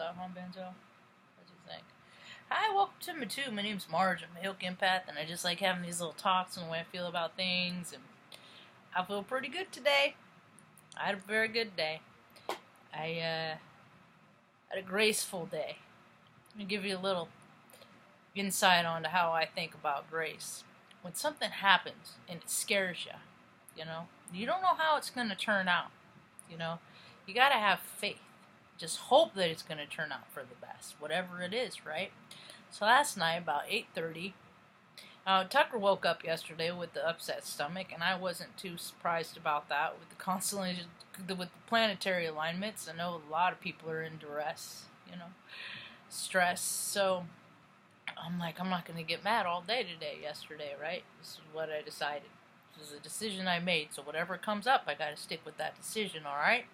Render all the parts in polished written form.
Benzo? What do you think? Hi, welcome to me too. My name's Marge. I'm a Hilk Empath, and I just like having these little talks on the way I feel about things. And I feel pretty good today. I had a very good day. I had a graceful day. Let me give you a little insight onto how I think about grace. When something happens and it scares you, you don't know how it's going to turn out. You got to have faith. Just hope that it's going to turn out for the best, whatever it is, right? So last night, about 8:30, Tucker woke up yesterday with the upset stomach, and I wasn't too surprised about that with the constellation, with the planetary alignments. I know a lot of people are in duress, stress. So I'm like, I'm not going to get mad all day yesterday, right? This is what I decided. This is a decision I made, so whatever comes up, I got to stick with that decision, all right?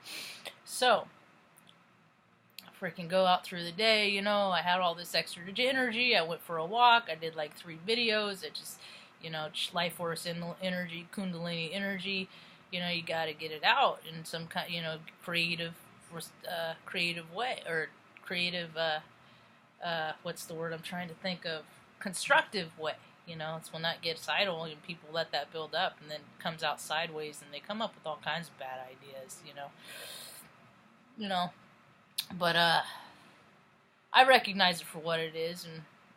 So freaking go out through the day, I had all this extra energy. I went for a walk. I did like 3 videos. I just, life force energy, kundalini energy. You got to get it out in some kind, creative way, or creative, what's the word I'm trying to think of? Constructive way. It's when that gets idle and people let that build up, and then it comes out sideways, and they come up with all kinds of bad ideas, But I recognize it for what it is,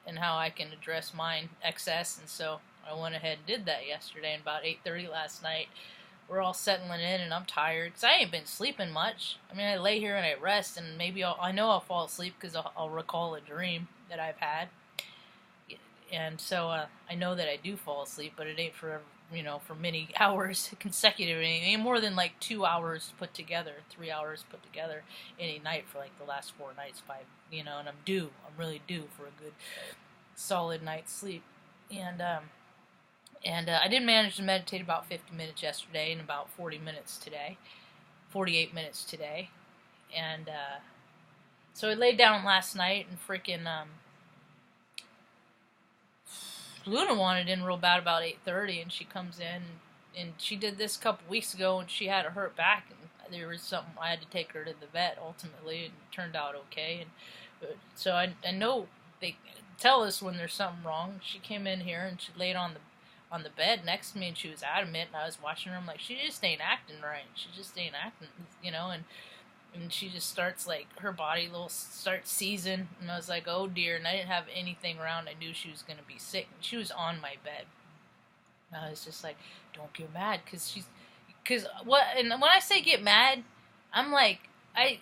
and how I can address mine excess, and so I went ahead and did that yesterday. And about 8:30 last night, we're all settling in, and I'm tired because I ain't been sleeping much. I mean, I lay here and I rest, and maybe I know I'll fall asleep because I'll recall a dream that I've had, and so I know that I do fall asleep, but it ain't forever. For many hours consecutive, any more than like 2 hours put together, 3 hours put together any night for like the last 4 nights, 5, and I'm really due for a good solid night's sleep. And I did manage to meditate about 50 minutes yesterday and about 48 minutes today. And so I laid down last night, and freaking Luna wanted in real bad about 8:30, and she comes in, and she did this a couple weeks ago, and she had a hurt back, and there was something, I had to take her to the vet ultimately, and it turned out okay. And so I know they tell us when there's something wrong. She came in here and she laid on the bed next to me, and she was adamant, and I was watching her. I'm like, she just ain't acting right. She just ain't acting, and she just starts, like, her body starts seizing, and I was like, oh dear, and I didn't have anything around. I knew she was going to be sick, and she was on my bed. And I was just like, don't get mad, and when I say get mad, I'm like, I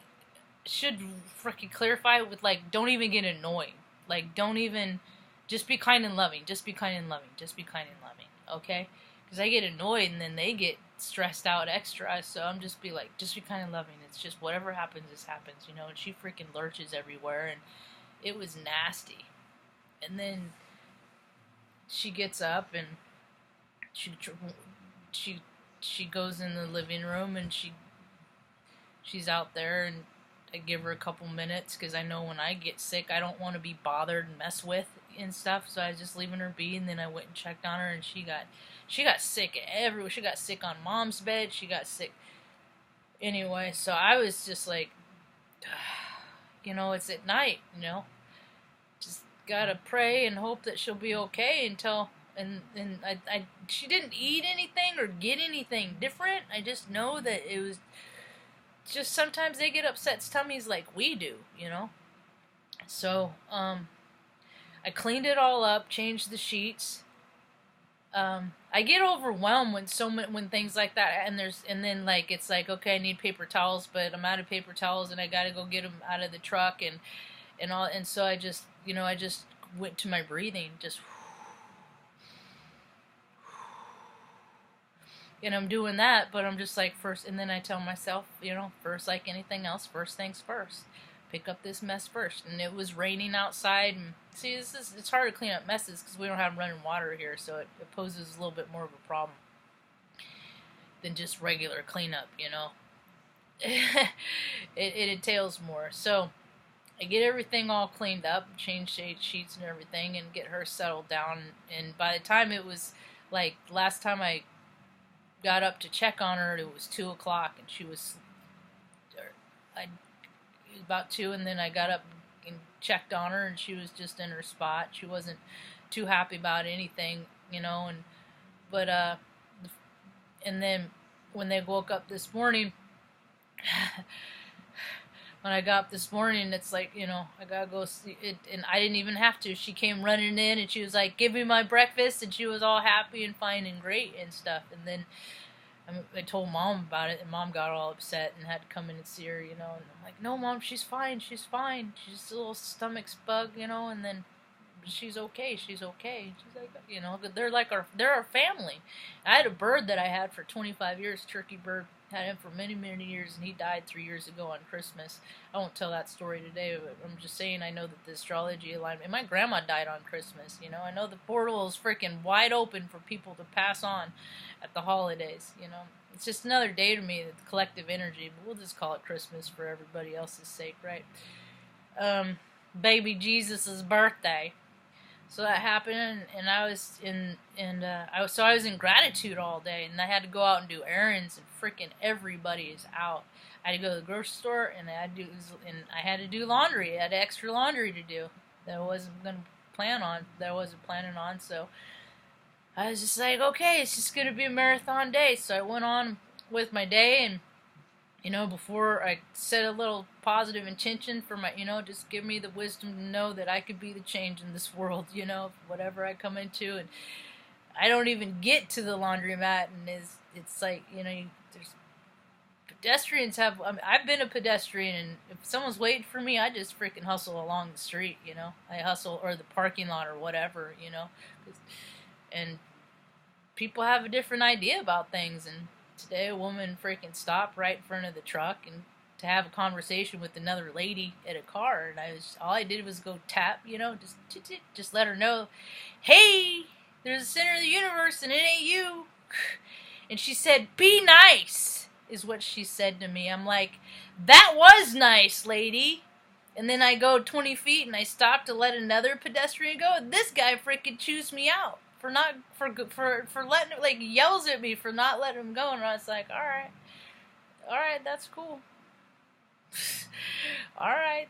should freaking clarify with, like, don't even get annoyed. Like, don't even, just be kind and loving, just be kind and loving, just be kind and loving, okay? Because I get annoyed, and then they get stressed out extra, so I'm just be like, just be kind of loving. It's just whatever happens, just happens, and she freaking lurches everywhere, and it was nasty. And then she gets up, and she goes in the living room, and she's out there, and I give her a couple minutes, because I know when I get sick, I don't want to be bothered and messed with and stuff, so I was just leaving her be. And then I went and checked on her, and she got sick everywhere. She got sick on Mom's bed. She got sick anyway. So I was just like, it's at night, just gotta pray and hope that she'll be okay until. And she didn't eat anything or get anything different. I just know that it was just sometimes they get upset tummies like we do, So I cleaned it all up, changed the sheets. I get overwhelmed when things like that, and then like it's like, okay, I need paper towels, but I'm out of paper towels, and I gotta go get them out of the truck, and all, and so I just went to my breathing, just, and I'm doing that, but I'm just like, first, and then I tell myself, first, like anything else, first things first. Pick up this mess first. And it was raining outside, and see, it's hard to clean up messes because we don't have running water here, so it poses a little bit more of a problem than just regular cleanup, it entails more. So I get everything all cleaned up, change sheets and everything, and get her settled down, and by the time it was, like, last time I got up to check on her, it was 2 o'clock, and she was, about 2, and then I got up and checked on her, and she was just in her spot. She wasn't too happy about anything, you know, and then when they woke up this morning, when I got up this morning, it's like, you know, I gotta go see it, and I didn't even have to. She came running in, and she was like, give me my breakfast, and she was all happy and fine and great and stuff, and then I told Mom about it, and Mom got all upset and had to come in and see her, you know, and I'm like, no, Mom, she's fine, she's fine, she's just a little stomach bug, you know, and then she's okay, she's okay. She's like, you know, they're our family. I had a bird that I had for 25 years, turkey bird, had him for many, many years, and he died 3 years ago on Christmas. I won't tell that story today, but I'm just saying I know that the astrology alignment, and my grandma died on Christmas, you know, I know the portal is freaking wide open for people to pass on at the holidays, you know. It's just another day to me, the collective energy, but we'll just call it Christmas for everybody else's sake, right? Baby Jesus' birthday. So that happened, and I was I was in gratitude all day, and I had to go out and do errands, and freaking everybody is out. I had to go to the grocery store, and I had to do laundry. I had extra laundry to do that I wasn't planning on. So I was just like, okay, it's just gonna be a marathon day. So I went on with my day, and you know, before I set a little positive intention for my, you know, just give me the wisdom to know that I could be the change in this world, you know, whatever I come into. And I don't even get to the laundromat, and it's like, you know, there's pedestrians I've been a pedestrian, and if someone's waiting for me, I just freaking hustle along the street, you know. I hustle, or the parking lot, or whatever, you know. And people have a different idea about things, and today a woman freaking stopped right in front of the truck and to have a conversation with another lady at a car, and all I did was go tap, you know, just let her know, hey, there's a center of the universe and it ain't you. And she said, be nice, is what she said to me. I'm like, that was nice, lady. And then I go 20 feet and I stop to let another pedestrian go, and this guy freaking chews me out for letting, like, yells at me for not letting him go. And I was like, alright, that's cool. Alright,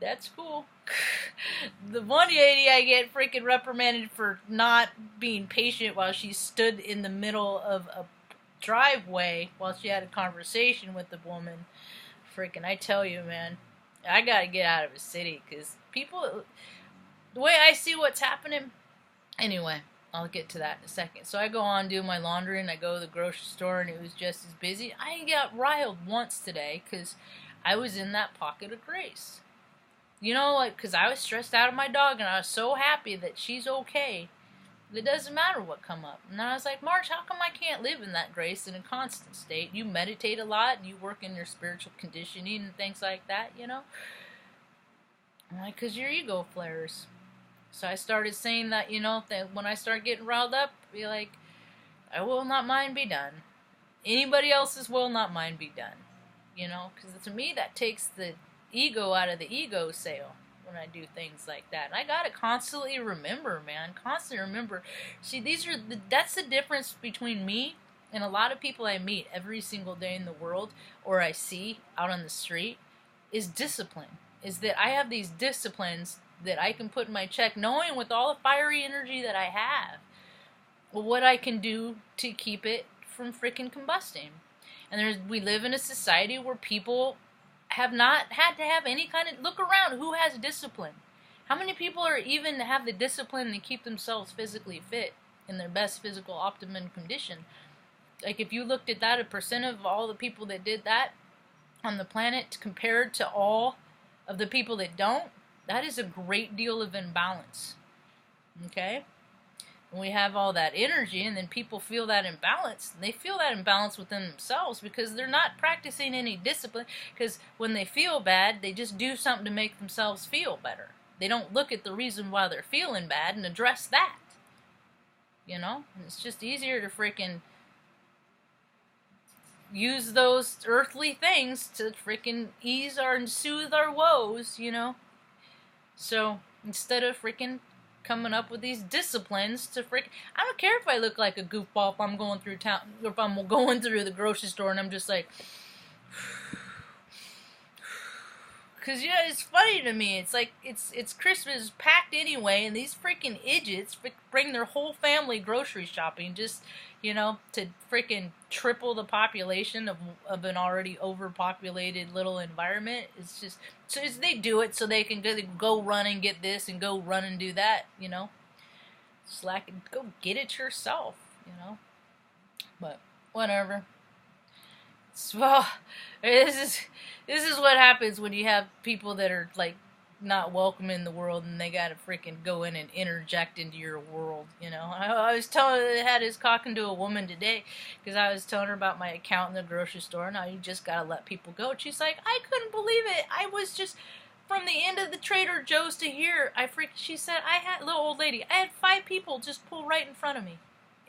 that's cool. The one lady, I get freaking reprimanded for not being patient while she stood in the middle of a driveway while she had a conversation with the woman. Freaking, I tell you, man, I gotta get out of the city, because people, the way I see what's happening, anyway, I'll get to that in a second. So I go on, do my laundry, and I go to the grocery store, and it was just as busy. I got riled once today, because I was in that pocket of grace. You know, like, because I was stressed out of my dog, and I was so happy that she's okay. It doesn't matter what come up. And then I was like, Marge, how come I can't live in that grace in a constant state? You meditate a lot, and you work in your spiritual conditioning and things like that, you know? I'm like, because your ego flares. So I started saying that, you know, that when I start getting riled up, be like, I will not mine be done. Anybody else's will not mine be done. You know, because to me that takes the ego out of the ego sale when I do things like that. And I gotta constantly remember, man. Constantly remember. See, that's the difference between me and a lot of people I meet every single day in the world, or I see out on the street, is discipline. Is that I have these disciplines that I can put in my check, knowing with all the fiery energy that I have, what I can do to keep it from freaking combusting. And we live in a society where people have not had to have any kind of, look around, who has discipline? How many people even have the discipline to keep themselves physically fit in their best physical optimum condition? Like, if you looked at that, a percent of all the people that did that on the planet compared to all of the people that don't, that is a great deal of imbalance. Okay? And we have all that energy, and then people feel that imbalance. And they feel that imbalance within themselves because they're not practicing any discipline. Because when they feel bad, they just do something to make themselves feel better. They don't look at the reason why they're feeling bad and address that. You know? And it's just easier to freaking use those earthly things to freaking ease and soothe our woes, you know? So, instead of freaking coming up with these disciplines to I don't care if I look like a goofball if I'm going through town, or if I'm going through the grocery store and I'm just like, Cause you know it's funny to me. It's like it's Christmas packed anyway, and these freaking idiots bring their whole family grocery shopping just to freaking triple the population of an already overpopulated little environment. It's just they do it so they can go run and get this and go run and do that. Slack and go get it yourself. But whatever. Well, this is what happens when you have people that are like not welcome in the world, and they gotta freaking go in and interject into your world. I was telling her, I had his talking to a woman today because I was telling her about my account in the grocery store and how you just gotta let people go. And she's like, I couldn't believe it. I was just from the end of the Trader Joe's to here. She said little old lady, I had 5 people just pull right in front of me.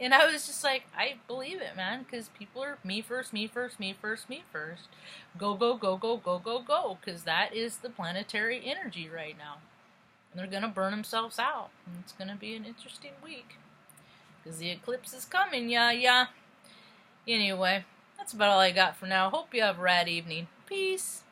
And I was just like, I believe it, man, because people are me first, me first, me first, me first. Go, go, go, go, go, go, go, because that is the planetary energy right now. And they're going to burn themselves out. And it's going to be an interesting week. Because the eclipse is coming, yeah. Anyway, that's about all I got for now. Hope you have a rad evening. Peace.